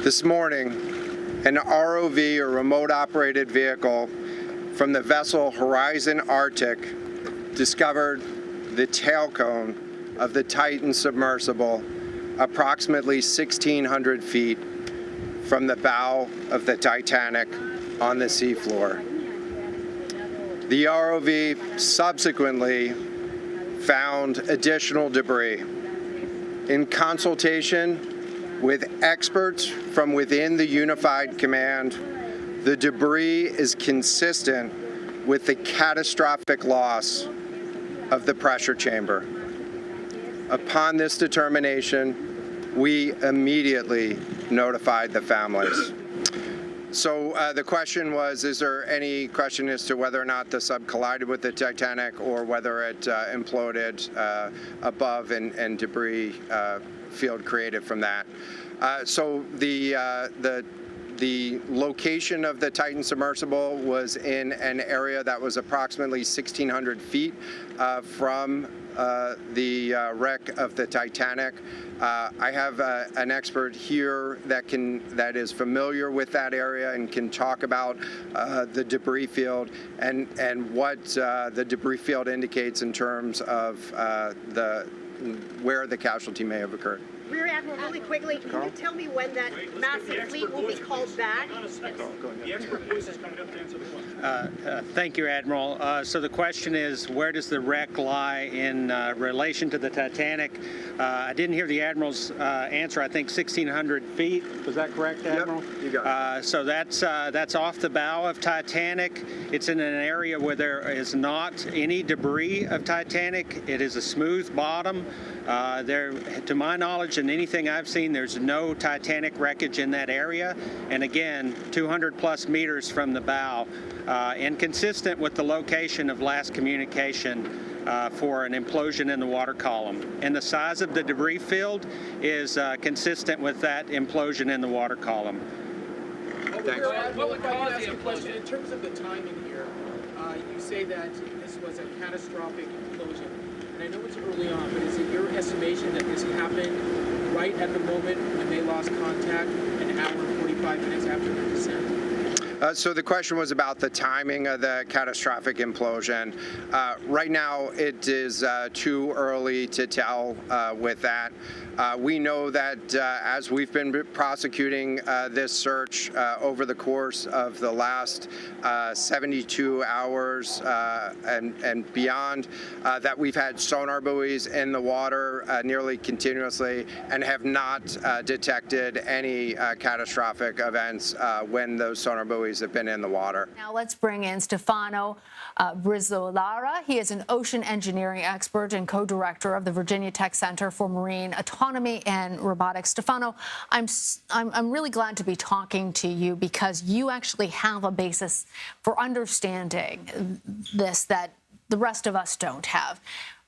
This morning, an ROV, or remote operated vehicle, from the vessel Horizon Arctic discovered the tail cone of the Titan submersible approximately 1,600 feet from the bow of the Titanic on the seafloor. The ROV subsequently found additional debris. In consultation with experts from within the Unified Command, the debris is consistent with the catastrophic loss of the pressure chamber. Upon this determination, we immediately notified the families. So the question was, is there any question as to whether or not the sub collided with the Titanic or whether it imploded above and debris field created from that? So the location of the Titan submersible was in an area that was approximately 1,600 feet from the wreck of the Titanic. I have an expert here that is familiar with that area and can talk about the debris field and what the debris field indicates in terms of where the casualty may have occurred. Rear Admiral, really quickly, can you tell me when that massive fleet will be called back? The expert voice is coming up to answer the question. Thank you, Admiral. So the question is, where does the wreck lie in relation to the Titanic? I didn't hear the Admiral's answer. I think 1,600 feet. Was that correct, Admiral? Yep, you got it. So that's off the bow of Titanic. It's in an area where there is not any debris of Titanic. It is a smooth bottom. To my knowledge, and anything I've seen, there's no Titanic wreckage in that area. And again, 200 plus meters from the bow, and consistent with the location of last communication for an implosion in the water column. And the size of the debris field is consistent with that implosion in the water column. Thanks. What would cause the implosion? In terms of the timing here, you say that this was a catastrophic implosion. And I know it's early on, but is it your estimation that this happened right at the moment when they lost contact, an hour and 45 minutes after their descent? So the question was about the timing of the catastrophic implosion. Right now, it is too early to tell with that. We know that as we've been prosecuting this search over the course of the last 72 hours and beyond, that we've had sonar buoys in the water nearly continuously and have not detected any catastrophic events when those sonar buoys have been in the water. Now let's bring in Stefano Brizzolara. He is an ocean engineering expert and co-director of the Virginia Tech Center for Marine Autonomy and Robotics. Stefano, I'm really glad to be talking to you because you actually have a basis for understanding this that the rest of us don't have.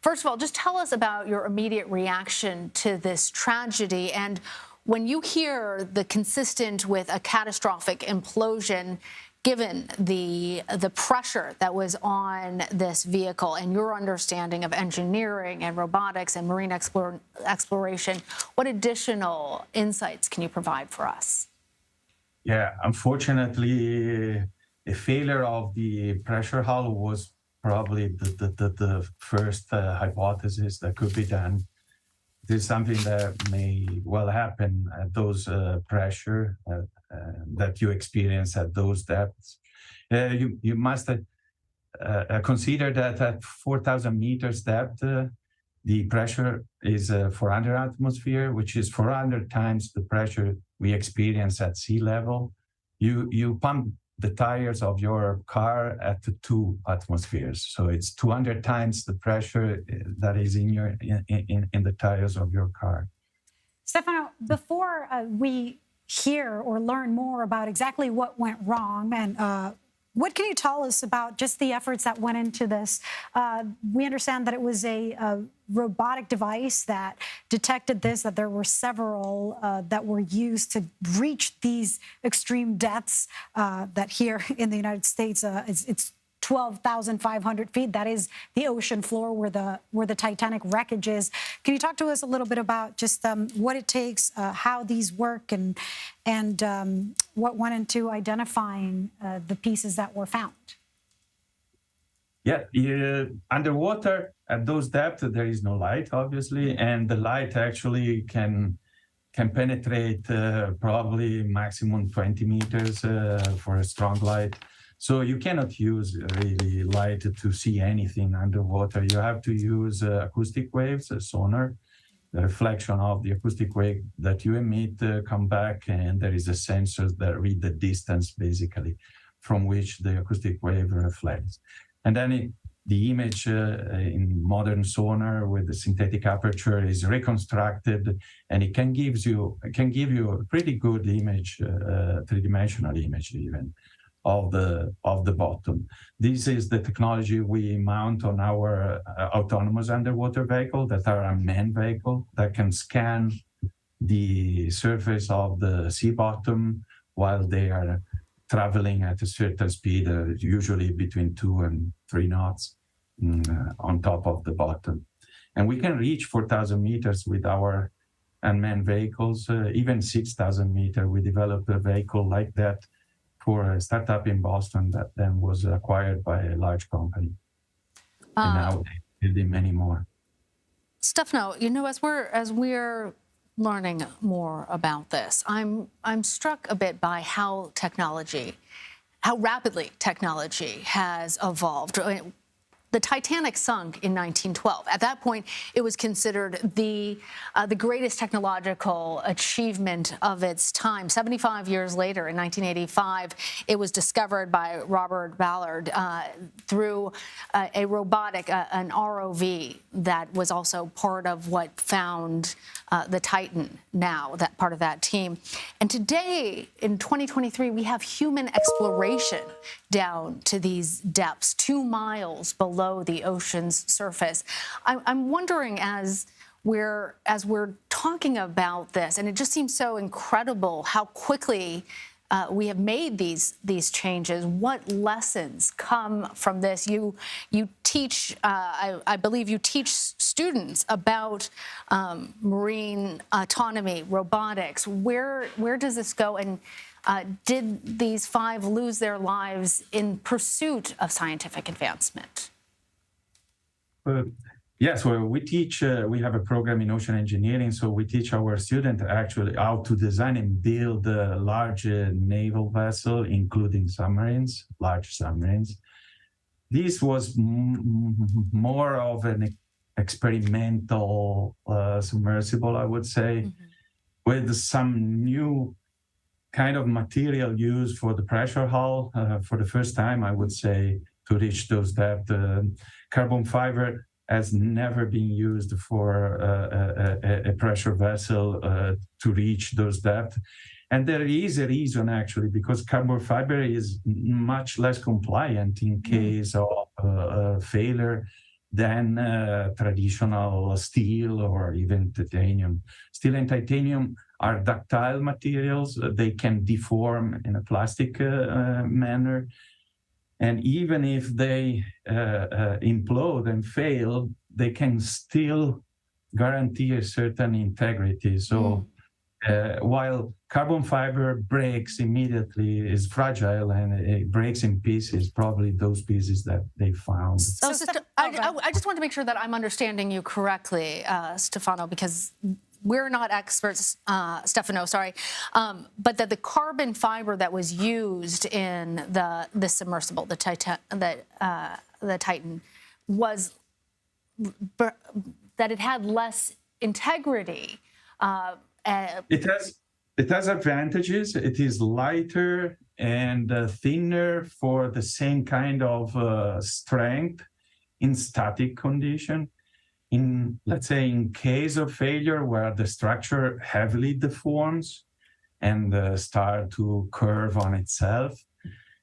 First of all, just tell us about your immediate reaction to this tragedy, and when you hear the consistent with a catastrophic implosion, given the pressure that was on this vehicle and your understanding of engineering and robotics and marine exploration, what additional insights can you provide for us? Yeah, unfortunately, a failure of the pressure hull was probably the first hypothesis that could be done. This is something that may well happen at those pressure that you experience at those depths. You must consider that at 4,000 meters depth, the pressure is 400 atmosphere, which is 400 times the pressure we experience at sea level. You pump the tires of your car at 2 atmospheres, so it's 200 times the pressure that is in the tires of your car. Stefano, before we hear or learn more about exactly what went wrong and what can you tell us about just the efforts that went into this? We understand that it was a robotic device that detected this, that there were several that were used to reach these extreme depths that here in the United States, it's 12,500 feet. That is the ocean floor where the Titanic wreckage is. Can you talk to us a little bit about just what it takes, how these work, and what went into identifying the pieces that were found? Yeah, underwater at those depths, there is no light, obviously, and the light actually can penetrate probably maximum 20 meters for a strong light. So you cannot use really light to see anything underwater. You have to use acoustic waves, sonar. The reflection of the acoustic wave that you emit come back, and there is a sensor that read the distance, basically, from which the acoustic wave reflects. And then the image in modern sonar with the synthetic aperture is reconstructed, and it can give you a pretty good image, three-dimensional image even, of the bottom. This is the technology we mount on our autonomous underwater vehicle that are unmanned vehicle that can scan the surface of the sea bottom while they are traveling at a certain speed, usually between 2 and 3 knots on top of the bottom. And we can reach 4,000 meters with our unmanned vehicles, even 6,000 meters. We developed a vehicle like that for a startup in Boston that then was acquired by a large company. And now they're building many more. Stefano, you know, as we're learning more about this, I'm struck a bit by how rapidly technology has evolved. The Titanic sunk in 1912. At that point, it was considered the greatest technological achievement of its time. 75 years later, in 1985, it was discovered by Robert Ballard through a robotic, an ROV that was also part of what found the Titan now, that part of that team. And today, in 2023, we have human exploration down to these depths, 2 miles below the ocean's surface. I'm wondering, as we're talking about this, and it just seems so incredible how quickly we have made these changes. What lessons come from this? You teach, I believe you teach students about marine autonomy, robotics. Where does this go? And did these 5 lose their lives in pursuit of scientific advancement? Yes, well, we teach, we have a program in ocean engineering, so we teach our students actually how to design and build a large naval vessel, including submarines, large submarines. This was more of an experimental submersible, I would say, with some new kind of material used for the pressure hull for the first time, I would say, to reach those depths. Carbon fiber has never been used for a pressure vessel to reach those depths. And there is a reason, actually, because carbon fiber is much less compliant in case of failure than traditional steel or even titanium. Steel and titanium are ductile materials. They can deform in a plastic manner. And even if they implode and fail, they can still guarantee a certain integrity. So while carbon fiber breaks immediately, is fragile and it breaks in pieces, probably those pieces that they found. So I just want to make sure that I'm understanding you correctly, Stefano, because we're not experts, Stefano, sorry, but that the carbon fiber that was used in the submersible, the Titan, was that it had less integrity. It has advantages. It is lighter and thinner for the same kind of strength in static condition. In, let's say, in case of failure where the structure heavily deforms and start to curve on itself,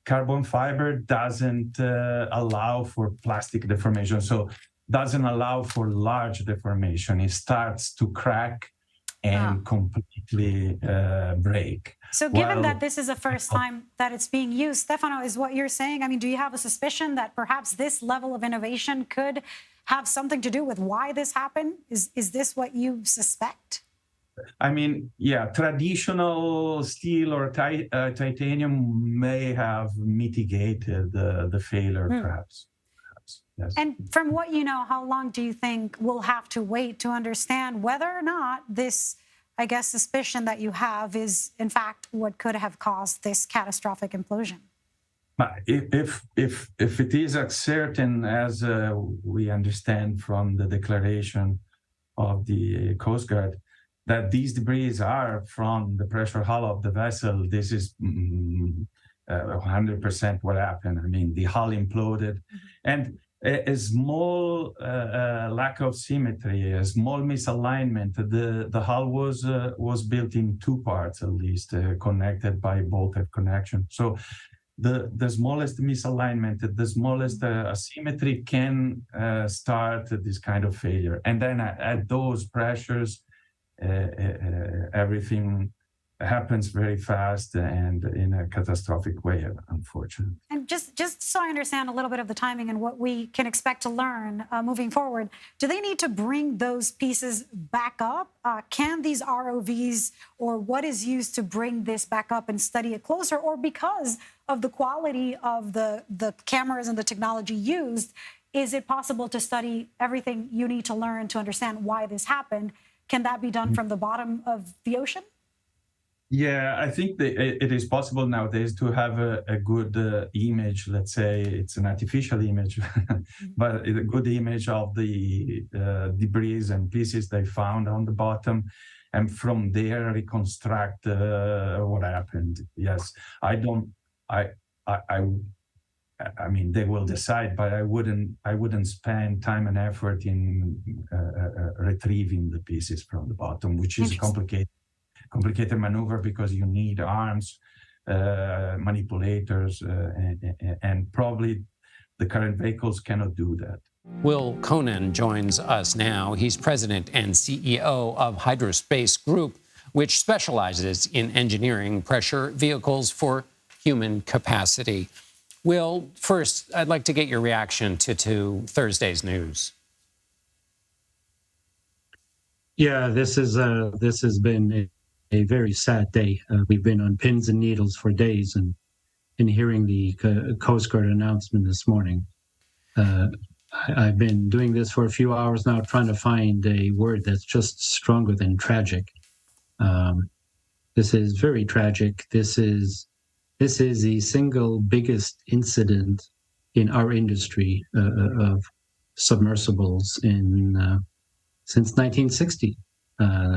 carbon fiber doesn't allow for plastic deformation, so doesn't allow for large deformation. It starts to crack and completely break. So given that this is the first time that it's being used, Stefano, is what you're saying, I mean, do you have a suspicion that perhaps this level of innovation could have something to do with why this happened? Is this what you suspect? I mean, yeah, traditional steel or titanium may have mitigated the failure, perhaps. Yes. And from what you know, how long do you think we'll have to wait to understand whether or not this, I guess, suspicion that you have is, in fact, what could have caused this catastrophic implosion? If it is as certain as we understand from the declaration of the Coast Guard, that these debris are from the pressure hull of the vessel, this is 100% what happened. I mean, the hull imploded, and a small lack of symmetry, a small misalignment. The hull was built in two parts, at least, connected by bolted connection. So the smallest misalignment, the smallest asymmetry can start this kind of failure. And then at those pressures, everything happens very fast and in a catastrophic way, unfortunately. And just so I understand a little bit of the timing and what we can expect to learn moving forward, do they need to bring those pieces back up? Can these ROVs, or what is used to bring this back up and study it closer, or because of the quality of the cameras and the technology used, is it possible to study everything you need to learn to understand why this happened? Can that be done from the bottom of the ocean? Yeah, I think that it is possible nowadays to have a good image. Let's say it's an artificial image, but a good image of the debris and pieces they found on the bottom, and from there reconstruct what happened. Yes, I mean, they will decide, but I wouldn't spend time and effort in retrieving the pieces from the bottom, which is a complicated maneuver because you need arms, manipulators, and probably the current vehicles cannot do that. Will Conan joins us now. He's president and CEO of Hydrospace Group, which specializes in engineering pressure vehicles for human capacity. Will, first, I'd like to get your reaction to Thursday's news. Yeah, this has been a very sad day. We've been on pins and needles for days, and hearing the Coast Guard announcement this morning. I've been doing this for a few hours now, trying to find a word that's just stronger than tragic. This is very tragic. This is the single biggest incident in our industry of submersibles since 1960.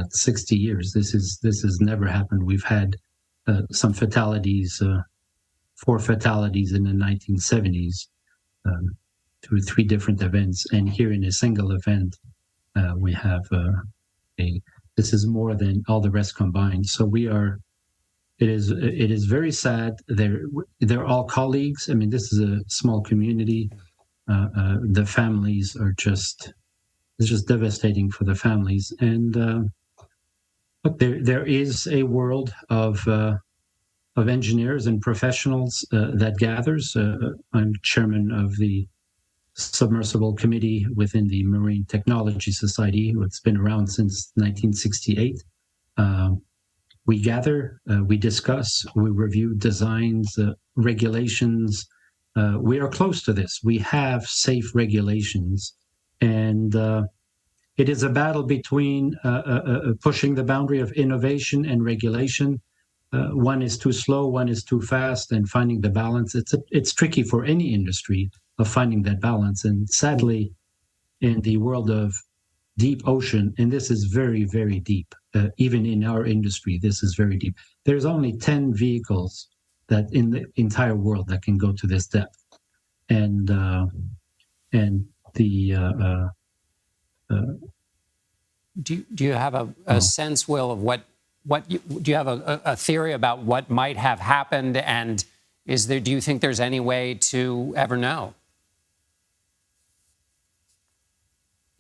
60 years. This has never happened. We've had some fatalities, 4 fatalities in the 1970s, 2 or 3 different events, and here in a single event, we have this is more than all the rest combined. So it is very sad. They're all colleagues. I mean, this is a small community. The families are it's just devastating for the families. And look, there is a world of engineers and professionals that gathers. I'm chairman of the submersible committee within the Marine Technology Society. It's been around since 1968. We gather, we discuss, we review designs, regulations. We are close to this. We have safe regulations. And it is a battle between pushing the boundary of innovation and regulation. One is too slow, one is too fast, and finding the balance. It's tricky for any industry of finding that balance. And sadly, in the world of deep ocean, and this is very, very deep, even in our industry, this is very deep. There's only 10 vehicles that in the entire world that can go to this depth. And do you have a sense, Will, of what do you have a theory about what might have happened, and do you think there's any way to ever know?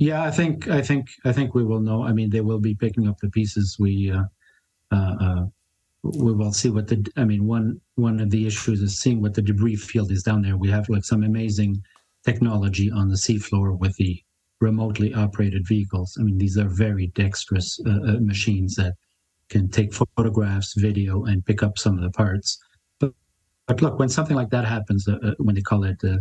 Yeah, I think we will know. I mean, they will be picking up the pieces. We will see what the. I mean, one of the issues is seeing what the debris field is down there. We have like some amazing technology on the seafloor with the remotely operated vehicles. I mean, these are very dexterous machines that can take photographs, video, and pick up some of the parts. But look, when something like that happens, when they call it a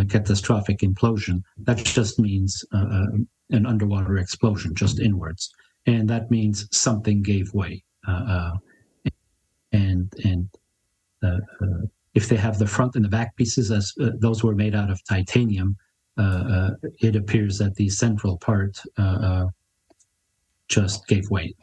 catastrophic implosion, that just means an underwater explosion, just inwards, and that means something gave way. And if they have the front and the back pieces, as those were made out of titanium, it appears that the central part just gave way.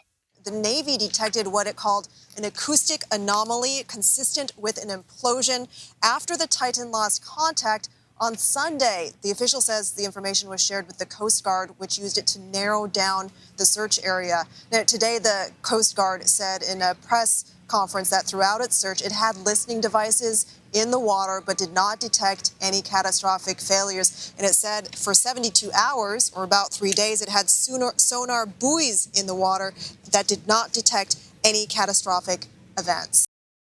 The Navy detected what it called an acoustic anomaly consistent with an implosion after the Titan lost contact on Sunday. The official says the information was shared with the Coast Guard, which used it to narrow down the search area. Now, today, the Coast Guard said in a press conference that throughout its search, it had listening devices in the water, but did not detect any catastrophic failures. And it said for 72 hours, or about 3 days, it had sonar buoys in the water that did not detect any catastrophic events.